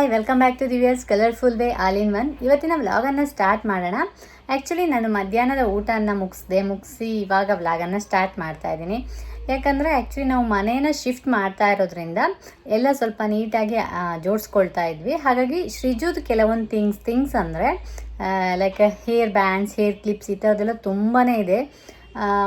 Hi welcome back to Divya's colourful way all in one. ಇವತ್ತಿನ ವ್ಲಾಗನ್ನು start ಮಾಡೋಣ. Actually ನಾನು ಮಧ್ಯಾಹ್ನದ ಊಟನ ಮುಗಿಸಿ ಇವಾಗ ವ್ಲಾಗನ್ನು ಸ್ಟಾರ್ಟ್ ಮಾಡ್ತಾ ಇದ್ದೀನಿ. ಯಾಕಂದರೆ ಆ್ಯಕ್ಚುಲಿ ನಾವು ಮನೇನ ಶಿಫ್ಟ್ ಮಾಡ್ತಾ ಇರೋದ್ರಿಂದ ಎಲ್ಲ ಸ್ವಲ್ಪ ನೀಟಾಗಿ ಜೋಡಿಸ್ಕೊಳ್ತಾ ಇದ್ವಿ. ಹಾಗಾಗಿ ಶ್ರೀಜುದ್ ಕೆಲವೊಂದು ಥಿಂಗ್ಸ್ ಅಂದರೆ like hair bands, hair clips ಈ ಥರದ್ದೆಲ್ಲ ತುಂಬಾ ಇದೆ.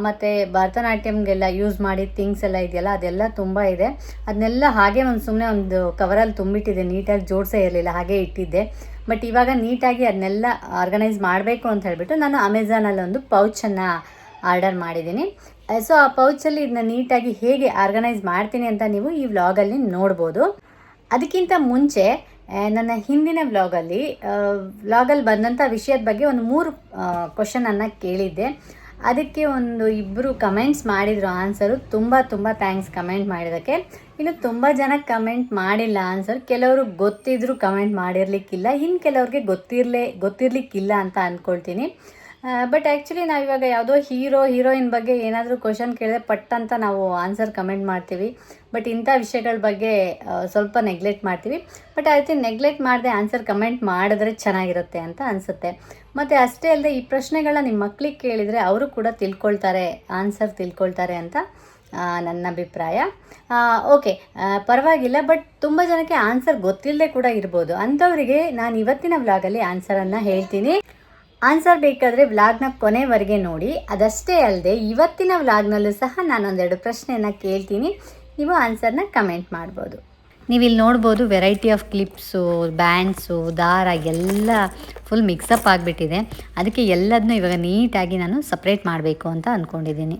ಮತ್ತು ಭರತನಾಟ್ಯಮ್ಗೆಲ್ಲ ಯೂಸ್ ಮಾಡಿದ ಥಿಂಗ್ಸ್ ಎಲ್ಲ ಇದೆಯಲ್ಲ, ಅದೆಲ್ಲ ತುಂಬ ಇದೆ. ಅದನ್ನೆಲ್ಲ ಹಾಗೆ ಸುಮ್ಮನೆ ಒಂದು ಕವರಲ್ಲಿ ತುಂಬಿಟ್ಟಿದ್ದೆ, ನೀಟಾಗಿ ಜೋಡಿಸೇ ಇರಲಿಲ್ಲ, ಹಾಗೆ ಇಟ್ಟಿದ್ದೆ. ಬಟ್ ಇವಾಗ ನೀಟಾಗಿ ಅದನ್ನೆಲ್ಲ ಆರ್ಗನೈಸ್ ಮಾಡಬೇಕು ಅಂತ ಹೇಳಿಬಿಟ್ಟು ನಾನು ಅಮೆಝಾನಲ್ಲಿ ಒಂದು ಪೌಚನ್ನು ಆರ್ಡರ್ ಮಾಡಿದ್ದೀನಿ. ಸೊ ಆ ಪೌಚಲ್ಲಿ ಇದನ್ನ ನೀಟಾಗಿ ಹೇಗೆ ಆರ್ಗನೈಸ್ ಮಾಡ್ತೀನಿ ಅಂತ ನೀವು ಈ ವ್ಲಾಗಲ್ಲಿ ನೋಡ್ಬೋದು. ಅದಕ್ಕಿಂತ ಮುಂಚೆ ನನ್ನ ಹಿಂದಿನ ವ್ಲಾಗಲ್ಲಿ ಬಂದಂಥ ವಿಷಯದ ಬಗ್ಗೆ ಒಂದು 3 ಕ್ವಶನನ್ನು ಕೇಳಿದ್ದೆ. ಅದಕ್ಕೆ ಒಂದು 2 ಕಮೆಂಟ್ಸ್ ಮಾಡಿದರು ಆನ್ಸರು. ತುಂಬ ಥ್ಯಾಂಕ್ಸ್ ಕಮೆಂಟ್ ಮಾಡಿದ್ದಕ್ಕೆ. ಇನ್ನು ತುಂಬ ಜನ ಕಮೆಂಟ್ ಮಾಡಿಲ್ಲ ಆನ್ಸರ್. ಕೆಲವರು ಗೊತ್ತಿದ್ದರೂ ಕಮೆಂಟ್ ಮಾಡಿರಲಿಕ್ಕಿಲ್ಲ, ಇನ್ನು ಕೆಲವ್ರಿಗೆ ಗೊತ್ತಿರಲಿಕ್ಕಿಲ್ಲ ಅಂತ ಅಂದ್ಕೊಳ್ತೀನಿ. ಬಟ್ ಆ್ಯಕ್ಚುಲಿ ನಾವಿವಾಗ ಯಾವುದೋ ಹೀರೋಯಿನ್ ಬಗ್ಗೆ ಏನಾದರೂ ಕ್ವಶನ್ ಕೇಳಿದ್ರೆ ಪಟ್ ಅಂತ ನಾವು ಆನ್ಸರ್ ಕಮೆಂಟ್ ಮಾಡ್ತೀವಿ. ಬಟ್ ಇಂಥ ವಿಷಯಗಳ ಬಗ್ಗೆ ಸ್ವಲ್ಪ ನೆಗ್ಲೆಕ್ಟ್ ಮಾಡ್ತೀವಿ. ಬಟ್ ಆ ರೀತಿ ನೆಗ್ಲೆಕ್ಟ್ ಮಾಡದೆ ಆನ್ಸರ್ ಕಮೆಂಟ್ ಮಾಡಿದ್ರೆ ಚೆನ್ನಾಗಿರುತ್ತೆ ಅಂತ ಅನಿಸುತ್ತೆ. ಮತ್ತು ಅಷ್ಟೇ ಅಲ್ಲದೆ ಈ ಪ್ರಶ್ನೆಗಳನ್ನ ನಿಮ್ಮ ಮಕ್ಕಳಿಗೆ ಕೇಳಿದರೆ ಅವರು ಕೂಡ ಆನ್ಸರ್ ತಿಳ್ಕೊಳ್ತಾರೆ ಅಂತ ನನ್ನ ಅಭಿಪ್ರಾಯ. ಓಕೆ, ಪರವಾಗಿಲ್ಲ. ಬಟ್ ತುಂಬ ಜನಕ್ಕೆ ಆನ್ಸರ್ ಗೊತ್ತಿಲ್ಲದೆ ಕೂಡ ಇರ್ಬೋದು. ಅಂಥವರಿಗೆ ನಾನು ಇವತ್ತಿನ ವ್ಲಾಗಲ್ಲಿ ಆನ್ಸರನ್ನು ಹೇಳ್ತೀನಿ. ಆನ್ಸರ್ ಬೇಕಾದರೆ ವ್ಲಾಗ್ನ ಕೊನೆವರೆಗೆ ನೋಡಿ. ಅದಷ್ಟೇ ಅಲ್ಲದೆ ಇವತ್ತಿನ ವ್ಲಾಗ್ನಲ್ಲೂ ಸಹ ನಾನೊಂದೆರಡು ಪ್ರಶ್ನೆಯನ್ನು ಕೇಳ್ತೀನಿ, ನೀವು ಆನ್ಸರ್ನ ಕಮೆಂಟ್ ಮಾಡ್ಬೋದು. ನೀವಿಲ್ಲಿ ನೋಡ್ಬೋದು ವೆರೈಟಿ ಆಫ್ ಕ್ಲಿಪ್ಸು, ಬ್ಯಾಂಡ್ಸು, ದಾರ ಎಲ್ಲ ಫುಲ್ ಮಿಕ್ಸಪ್ ಆಗಿಬಿಟ್ಟಿದೆ. ಅದಕ್ಕೆ ಎಲ್ಲದನ್ನೂ ಇವಾಗ ನೀಟಾಗಿ ನಾನು ಸಪ್ರೇಟ್ ಮಾಡಬೇಕು ಅಂತ ಅಂದ್ಕೊಂಡಿದ್ದೀನಿ.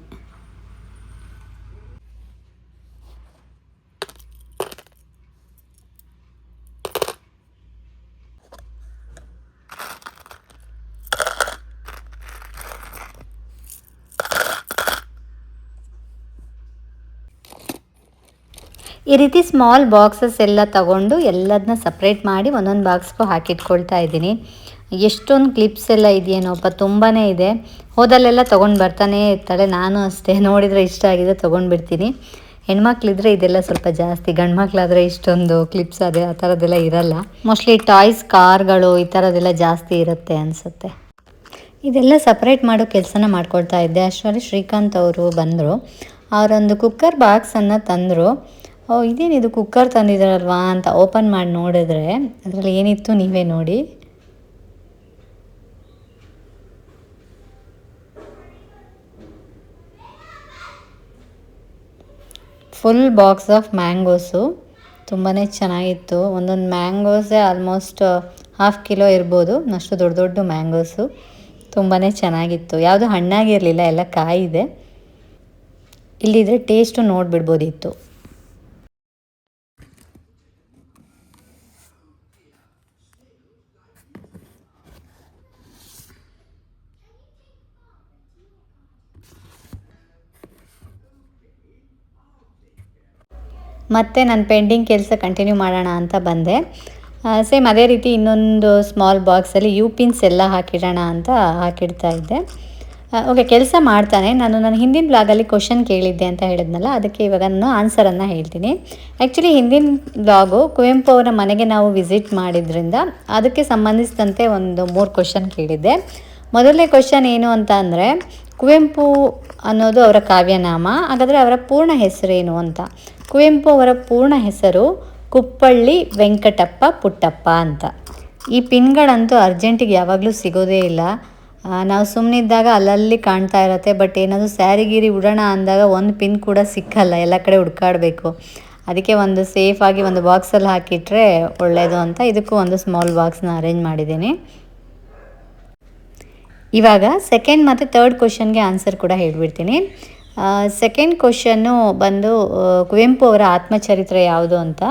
ಈ ರೀತಿ ಸ್ಮಾಲ್ ಬಾಕ್ಸಸ್ ಎಲ್ಲ ತಗೊಂಡು ಎಲ್ಲದನ್ನ ಸಪ್ರೇಟ್ ಮಾಡಿ ಒಂದೊಂದು ಬಾಕ್ಸ್ಗೂ ಹಾಕಿಟ್ಕೊಳ್ತಾ ಇದ್ದೀನಿ. ಎಷ್ಟೊಂದು ಕ್ಲಿಪ್ಸ್ ಎಲ್ಲ ಇದೆಯೇನೋಪ್ಪ, ತುಂಬಾ ಇದೆ. ಹೋದಲ್ಲೆಲ್ಲ ತೊಗೊಂಡು ಬರ್ತಾನೆ ಇರ್ತಾಳೆ. ನಾನು ಅಷ್ಟೇ, ನೋಡಿದರೆ ಇಷ್ಟ ಆಗಿದೆ ತೊಗೊಂಡ್ಬಿಡ್ತೀನಿ. ಹೆಣ್ಮಕ್ಳಿದ್ರೆ ಇದೆಲ್ಲ ಸ್ವಲ್ಪ ಜಾಸ್ತಿ, ಗಂಡು ಮಕ್ಕಳಾದರೆ ಇಷ್ಟೊಂದು ಕ್ಲಿಪ್ಸ್ ಆ ಥರದ್ದೆಲ್ಲ ಇರಲ್ಲ. ಮೋಸ್ಟ್ಲಿ ಟಾಯ್ಸ್, ಕಾರ್ಗಳು ಈ ಥರದ್ದೆಲ್ಲ ಜಾಸ್ತಿ ಇರುತ್ತೆ ಅನಿಸುತ್ತೆ. ಇದೆಲ್ಲ ಸಪ್ರೇಟ್ ಮಾಡೋ ಕೆಲಸನ ಮಾಡ್ಕೊಳ್ತಾ ಇದ್ದೆ. ಅಷ್ಟರಲ್ಲಿ ಶ್ರೀಕಾಂತ್ ಅವರು ಬಂದರು. ಅವರೊಂದು ಕುಕ್ಕರ್ ಬಾಕ್ಸನ್ನು ತಂದರು. ಇದೇನಿದು ಕುಕ್ಕರ್ ತಂದಿದ್ದಾರಲ್ವಾ ಅಂತ ಓಪನ್ ಮಾಡಿ ನೋಡಿದ್ರೆ ಅದರಲ್ಲಿ ಏನಿತ್ತು ನೀವೇ ನೋಡಿ. ಫುಲ್ ಬಾಕ್ಸ್ ಆಫ್ ಮ್ಯಾಂಗೋಸು, ತುಂಬಾ ಚೆನ್ನಾಗಿತ್ತು. ಒಂದೊಂದು ಮ್ಯಾಂಗೋಸೇ ಆಲ್ಮೋಸ್ಟ್ 1/2 ಕಿಲೋ ಇರ್ಬೋದು, ಅಷ್ಟು ದೊಡ್ಡ ಮ್ಯಾಂಗೋಸು. ತುಂಬಾ ಚೆನ್ನಾಗಿತ್ತು. ಯಾವುದು ಹಣ್ಣಾಗಿರಲಿಲ್ಲ, ಎಲ್ಲ ಕಾಯಿದೆ. ಇಲ್ಲಿದ್ರೆ ಟೇಸ್ಟು ನೋಡಿಬಿಡ್ಬೋದಿತ್ತು. ಮತ್ತು ನಾನು ಪೆಂಡಿಂಗ್ ಕೆಲಸ ಕಂಟಿನ್ಯೂ ಮಾಡೋಣ ಅಂತ ಬಂದೆ. ಸೇಮ್ ಅದೇ ರೀತಿ ಇನ್ನೊಂದು ಸ್ಮಾಲ್ ಬಾಕ್ಸಲ್ಲಿ ಪಿನ್ಸ್ ಎಲ್ಲ ಹಾಕಿಡೋಣ ಅಂತ ಹಾಕಿಡ್ತಾ ಇದ್ದೆ. ಓಕೆ, ಕೆಲಸ ಮಾಡ್ತಾನೆ. ನನ್ನ ಹಿಂದಿನ ಬ್ಲಾಗಲ್ಲಿ ಕ್ವಶನ್ ಕೇಳಿದ್ದೆ ಅಂತ ಹೇಳಿದ್ನಲ್ಲ, ಅದಕ್ಕೆ ಇವಾಗ ನಾನು ಆನ್ಸರನ್ನು ಹೇಳ್ತೀನಿ. ಆ್ಯಕ್ಚುಲಿ ಹಿಂದಿನ ಬ್ಲಾಗು ಕುವೆಂಪು ಅವರ ಮನೆಗೆ ನಾವು ವಿಸಿಟ್ ಮಾಡಿದ್ರಿಂದ ಅದಕ್ಕೆ ಸಂಬಂಧಿಸಿದಂತೆ ಒಂದು 3 ಕ್ವಶನ್ ಕೇಳಿದ್ದೆ. ಮೊದಲನೇ ಕ್ವಶನ್ ಏನು ಅಂತ ಅಂದರೆ, ಕುವೆಂಪು ಅನ್ನೋದು ಅವರ ಕಾವ್ಯನಾಮ, ಹಾಗಾದರೆ ಅವರ ಪೂರ್ಣ ಹೆಸರೇನು ಅಂತ. ಕುವೆಂಪು ಅವರ ಪೂರ್ಣ ಹೆಸರು ಕುಪ್ಪಳ್ಳಿ ವೆಂಕಟಪ್ಪ ಪುಟ್ಟಪ್ಪ ಅಂತ. ಈ ಪಿನ್ಗಳಂತೂ ಅರ್ಜೆಂಟಿಗೆ ಯಾವಾಗಲೂ ಸಿಗೋದೇ ಇಲ್ಲ. ನಾವು ಸುಮ್ಮನಿದ್ದಾಗ ಅಲ್ಲಲ್ಲಿ ಕಾಣ್ತಾ ಇರತ್ತೆ. ಬಟ್ ಏನಾದರೂ ಸ್ಯಾರಿಗೀರಿ ಉಡೋಣ ಅಂದಾಗ ಒಂದು ಪಿನ್ ಕೂಡ ಸಿಕ್ಕಲ್ಲ, ಎಲ್ಲ ಕಡೆ ಹುಡ್ಕಾಡಬೇಕು. ಅದಕ್ಕೆ ಒಂದು ಸೇಫಾಗಿ ಒಂದು ಬಾಕ್ಸಲ್ಲಿ ಹಾಕಿಟ್ರೆ ಒಳ್ಳೆಯದು ಅಂತ ಇದಕ್ಕೂ ಒಂದು ಸ್ಮಾಲ್ ಬಾಕ್ಸ್ನ ಅರೇಂಜ್ ಮಾಡಿದ್ದೀನಿ. ಇವಾಗ ಸೆಕೆಂಡ್ ಮತ್ತು ಥರ್ಡ್ ಕ್ವಶನ್ಗೆ ಆನ್ಸರ್ ಕೂಡ ಹೇಳ್ಬಿಡ್ತೀನಿ. ಸೆಕೆಂಡ್ ಕ್ವಶನ್ನು ಬಂದು ಕುವೆಂಪು ಅವರ ಆತ್ಮಚರಿತ್ರೆ ಯಾವುದು ಅಂತ.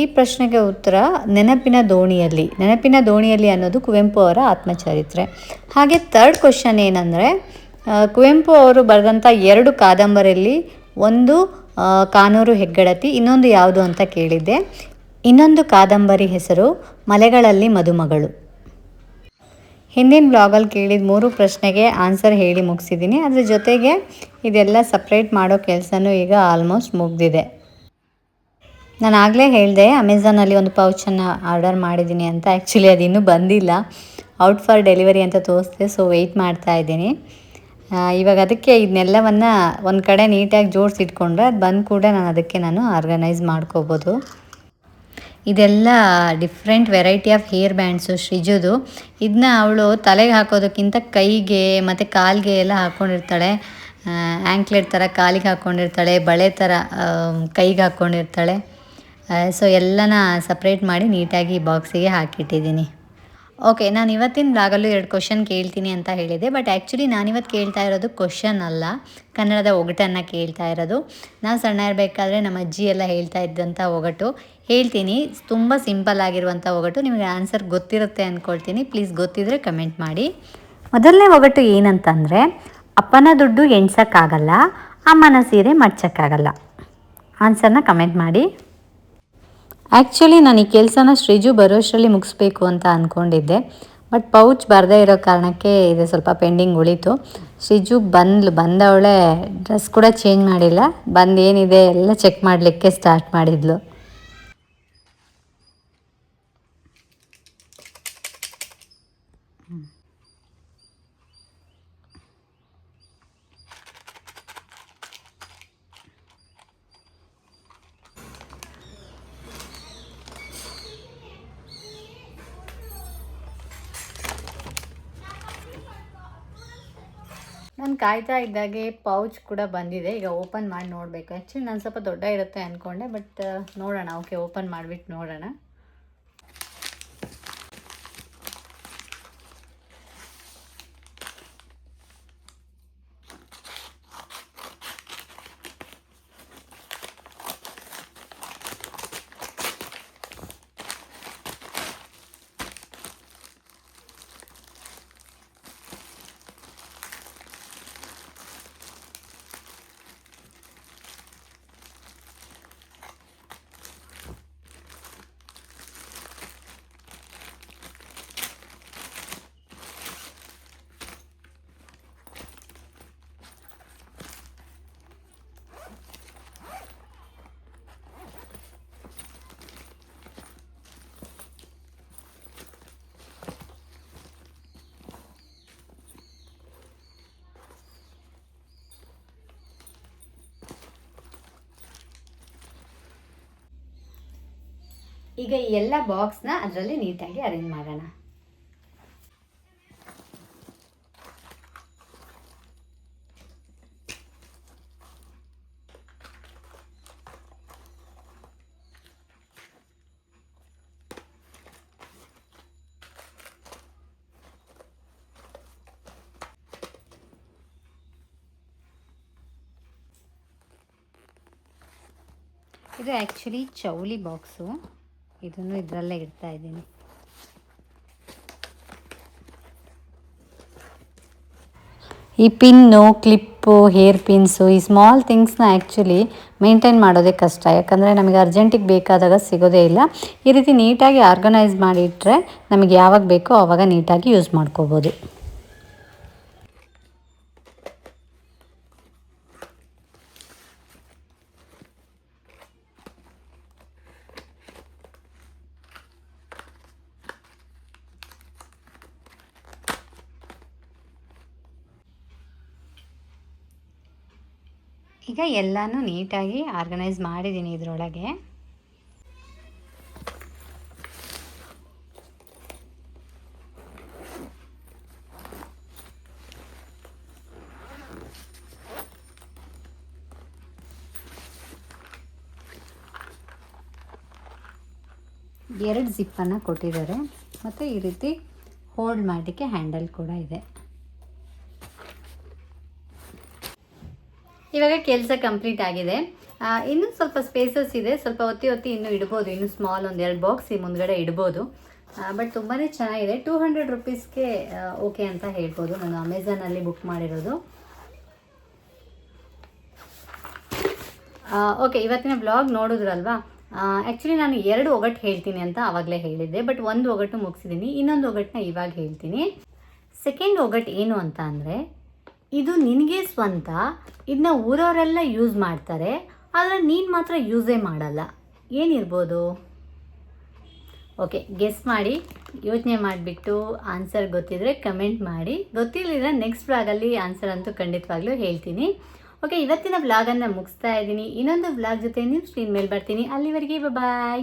ಈ ಪ್ರಶ್ನೆಗೆ ಉತ್ತರ ನೆನಪಿನ ದೋಣಿಯಲ್ಲಿ ಅನ್ನೋದು ಕುವೆಂಪು ಅವರ ಆತ್ಮಚರಿತ್ರೆ. ಹಾಗೆ ಥರ್ಡ್ ಕ್ವಶನ್ ಏನಂದರೆ, ಕುವೆಂಪು ಅವರು ಬರೆದಂಥ 2 ಕಾದಂಬರಿಯಲ್ಲಿ ಒಂದು ಕಾನೂರು ಹೆಗ್ಗಡತಿ, ಇನ್ನೊಂದು ಯಾವುದು ಅಂತ ಕೇಳಿದ್ದೆ. ಇನ್ನೊಂದು ಕಾದಂಬರಿ ಹೆಸರು ಮಲೆಗಳಲ್ಲಿ ಮದುಮಗಳು. ಹಿಂದಿನ ಬ್ಲಾಗಲ್ಲಿ ಕೇಳಿದ 3 ಪ್ರಶ್ನೆಗೆ ಆನ್ಸರ್ ಹೇಳಿ ಮುಗಿಸಿದ್ದೀನಿ. ಅದ್ರ ಜೊತೆಗೆ ಇದೆಲ್ಲ ಸಪ್ರೇಟ್ ಮಾಡೋ ಕೆಲಸನೂ ಈಗ ಆಲ್ಮೋಸ್ಟ್ ಮುಗಿದಿದೆ. ನಾನು ಆಗಲೇ ಹೇಳಿದೆ ಅಮೆಝಾನಲ್ಲಿ ಒಂದು ಪೌಚನ್ನು ಆರ್ಡರ್ ಮಾಡಿದ್ದೀನಿ ಅಂತ. ಆ್ಯಕ್ಚುಲಿ ಅದು ಇನ್ನೂ ಬಂದಿಲ್ಲ, ಔಟ್ ಫಾರ್ ಡೆಲಿವರಿ ಅಂತ ತೋರಿಸ್ದೆ. ಸೊ ವೆಯ್ಟ್ ಮಾಡ್ತಾ ಇದ್ದೀನಿ. ಇವಾಗ ಅದಕ್ಕೆ ಇದನ್ನೆಲ್ಲವನ್ನು ಒಂದು ಕಡೆ ನೀಟಾಗಿ ಜೋಡಿಸಿಟ್ಕೊಂಡ್ರೆ ಅದು ಬಂದು ಕೂಡ ನಾನು ಆರ್ಗನೈಸ್ ಮಾಡ್ಕೋಬೋದು. ಇದೆಲ್ಲ different variety of hair bands ಶ್ರೀಜುದು. ಇದನ್ನ ಅವಳು ತಲೆಗೆ ಹಾಕೋದಕ್ಕಿಂತ ಕೈಗೆ ಮತ್ತು ಕಾಲಿಗೆ ಎಲ್ಲ ಹಾಕ್ಕೊಂಡಿರ್ತಾಳೆ. ಆ್ಯಂಕ್ಲೆಟ್ ಥರ ಕಾಲಿಗೆ ಹಾಕ್ಕೊಂಡಿರ್ತಾಳೆ, ಬಳೆ ಥರ ಕೈಗೆ ಹಾಕ್ಕೊಂಡಿರ್ತಾಳೆ. ಸೊ ಎಲ್ಲನ ಸಪ್ರೇಟ್ ಮಾಡಿ ನೀಟಾಗಿ ಬಾಕ್ಸಿಗೆ ಹಾಕಿಟ್ಟಿದ್ದೀನಿ. ಓಕೆ, ನಾನು ಇವತ್ತಿನ ಬ್ಲಾಗಲ್ಲೂ 2 ಕ್ವಶನ್ ಕೇಳ್ತೀನಿ ಅಂತ ಹೇಳಿದೆ. ಬಟ್ ಆ್ಯಕ್ಚುಲಿ ನಾನಿವತ್ತು ಕೇಳ್ತಾ ಇರೋದು ಕ್ವಶನ್ ಅಲ್ಲ, ಕನ್ನಡದ ಒಗಟನ್ನು ಕೇಳ್ತಾ ಇರೋದು. ನಾವು ಸಣ್ಣ ಇರಬೇಕಾದ್ರೆ ನಮ್ಮ ಅಜ್ಜಿ ಎಲ್ಲ ಹೇಳ್ತಾ ಇದ್ದಂಥ ಒಗಟು ಹೇಳ್ತೀನಿ. ತುಂಬ ಸಿಂಪಲ್ ಆಗಿರುವಂಥ ಒಗಟು. ನಿಮಗೆ ಆನ್ಸರ್ ಗೊತ್ತಿರುತ್ತೆ ಅಂದ್ಕೊಳ್ತೀನಿ. ಪ್ಲೀಸ್ ಗೊತ್ತಿದ್ದರೆ ಕಮೆಂಟ್ ಮಾಡಿ. ಮೊದಲನೇ ಒಗಟು ಏನಂತಂದರೆ, ಅಪ್ಪನ ದುಡ್ಡು ಎಣ್ಸೋಕ್ಕಾಗಲ್ಲ, ಅಮ್ಮನ ಸೀರೆ ಮಡ್ಚೋಕ್ಕಾಗಲ್ಲ. ಆನ್ಸರ್ನ ಕಮೆಂಟ್ ಮಾಡಿ. ಆ್ಯಕ್ಚುಲಿ ನಾನು ಈ ಕೆಲಸನ ಶ್ರೀಜು ಬರೋಷ್ಟರಲ್ಲಿ ಮುಗಿಸ್ಬೇಕು ಅಂತ ಅಂದ್ಕೊಂಡಿದ್ದೆ. ಬಟ್ ಪೌಚ್ ಬರದೇ ಇರೋ ಕಾರಣಕ್ಕೆ ಇದು ಸ್ವಲ್ಪ ಪೆಂಡಿಂಗ್ ಉಳೀತು. ಶ್ರೀಜು ಬಂದವಳೆ ಡ್ರೆಸ್ ಕೂಡ ಚೇಂಜ್ ಮಾಡಿಲ್ಲ, ಏನಿದೆ ಎಲ್ಲ ಚೆಕ್ ಮಾಡಲಿಕ್ಕೆ ಸ್ಟಾರ್ಟ್ ಮಾಡಿದ್ಲು. ನಾನು ಕಾಯ್ತಾ ಇದ್ದಾಗೆ ಪೌಚ್ ಕೂಡ ಬಂದಿದೆ. ಈಗ ಓಪನ್ ಮಾಡಿ ನೋಡಬೇಕು. ಆ್ಯಕ್ಚುಲಿ ನಾನು ಸ್ವಲ್ಪ ದೊಡ್ಡ ಇರುತ್ತೆ ಅಂದ್ಕೊಂಡೆ, ಬಟ್ ನೋಡೋಣ. ಓಕೆ, ಓಪನ್ ಮಾಡಿಬಿಟ್ಟು ನೋಡೋಣ. ಈಗ ಈ ಎಲ್ಲ ಬಾಕ್ಸ್ನ ಅದರಲ್ಲಿ ನೀಟಾಗಿ ಅರೇಂಜ್ ಮಾಡೋಣ. ಇದು ಆ್ಯಕ್ಚುಲಿ ಚೌಲಿ ಬಾಕ್ಸು. ಇದನ್ನು ಇದರಲ್ಲೇ ಇಡ್ತಾ ಇದ್ದೀನಿ. ಈ ಪಿನ್ನು, ಕ್ಲಿಪ್ಪು, ಹೇರ್ ಪಿನ್ಸು, ಈ ಸ್ಮಾಲ್ ಥಿಂಗ್ಸ್ನ ಆ್ಯಕ್ಚುಲಿ ಮೇಂಟೈನ್ ಮಾಡೋದೇ ಕಷ್ಟ. ಯಾಕಂದರೆ ನಮಗೆ ಅರ್ಜೆಂಟಿಗೆ ಬೇಕಾದಾಗ ಸಿಗೋದೇ ಇಲ್ಲ. ಈ ರೀತಿ ನೀಟಾಗಿ ಆರ್ಗನೈಸ್ ಮಾಡಿಟ್ರೆ ನಮಗೆ ಯಾವಾಗ ಬೇಕೋ ಆವಾಗ ನೀಟಾಗಿ ಯೂಸ್ ಮಾಡ್ಕೋಬೋದು. ಈಗ ಎಲ್ಲನೂ ನೀಟಾಗಿ ಆರ್ಗನೈಸ್ ಮಾಡಿದ್ದೀನಿ ಇದರೊಳಗೆ. ಎರಡು ಜಿಪ್ಪನ್ನು ಕೊಟ್ಟಿದ್ದಾರೆ ಮತ್ತು ಈ ರೀತಿ ಹೋಲ್ಡ್ ಮಾಡಲಿಕ್ಕೆ ಹ್ಯಾಂಡಲ್ ಕೂಡ ಇದೆ. ಇವಾಗ ಕೆಲಸ ಕಂಪ್ಲೀಟ್ ಆಗಿದೆ. ಇನ್ನೂ ಸ್ವಲ್ಪ ಸ್ಪೇಸಸ್ ಇದೆ. ಸ್ವಲ್ಪ ಒತ್ತಿ ಇನ್ನೂ ಇಡ್ಬೋದು. ಇನ್ನೂ ಸ್ಮಾಲ್ 1-2 ಬಾಕ್ಸ್ ಈ ಮುಂದ್ಗಡೆ ಇಡ್ಬೋದು. ಬಟ್ ತುಂಬಾ ಚೆನ್ನಾಗಿದೆ. 200 ರುಪೀಸ್ಗೆ ಓಕೆ ಅಂತ ಹೇಳ್ಬೋದು. ನಾನು ಅಮೆಝಾನಲ್ಲಿ ಬುಕ್ ಮಾಡಿರೋದು. ಓಕೆ, ಇವತ್ತಿನ ಬ್ಲಾಗ್ ನೋಡಿದ್ರಲ್ವಾ. ಆ್ಯಕ್ಚುಲಿ ನಾನು 2 ಒಗಟು ಹೇಳ್ತೀನಿ ಅಂತ ಆವಾಗಲೇ ಹೇಳಿದ್ದೆ. ಬಟ್ ಒಂದು ಒಗಟು ಮುಗಿಸಿದ್ದೀನಿ. ಇನ್ನೊಂದು ಒಗಟನ್ನ ಇವಾಗ ಹೇಳ್ತೀನಿ. ಸೆಕೆಂಡ್ ಒಗಟು ಏನು ಅಂತ ಅಂದರೆ, ಇದು ನಿನಗೆ ಸ್ವಂತ, ಇದನ್ನ ಊರವರೆಲ್ಲ ಯೂಸ್ ಮಾಡ್ತಾರೆ, ಆದರೆ ನೀನು ಮಾತ್ರ ಯೂಸೇ ಮಾಡಲ್ಲ. ಏನಿರ್ಬೋದು? ಓಕೆ, ಗೆಸ್ ಮಾಡಿ, ಯೋಚನೆ ಮಾಡಿಬಿಟ್ಟು ಆನ್ಸರ್ ಗೊತ್ತಿದ್ದರೆ ಕಮೆಂಟ್ ಮಾಡಿ. ಗೊತ್ತಿರಲಿಲ್ಲ ನೆಕ್ಸ್ಟ್ ವ್ಲಾಗಲ್ಲಿ ಆನ್ಸರ್ ಅಂತೂ ಖಂಡಿತವಾಗ್ಲೂ ಹೇಳ್ತೀನಿ. ಓಕೆ, ಇವತ್ತಿನ ವ್ಲಾಗನ್ನು ಮುಗಿಸ್ತಾ ಇದ್ದೀನಿ. ಇನ್ನೊಂದು ವ್ಲಾಗ್ ಜೊತೆ ನೀವು ಸ್ಕ್ರೀನ್ ಮೇಲೆ ಬರ್ತೀನಿ. ಅಲ್ಲಿವರೆಗೆ ಬಾಯ್.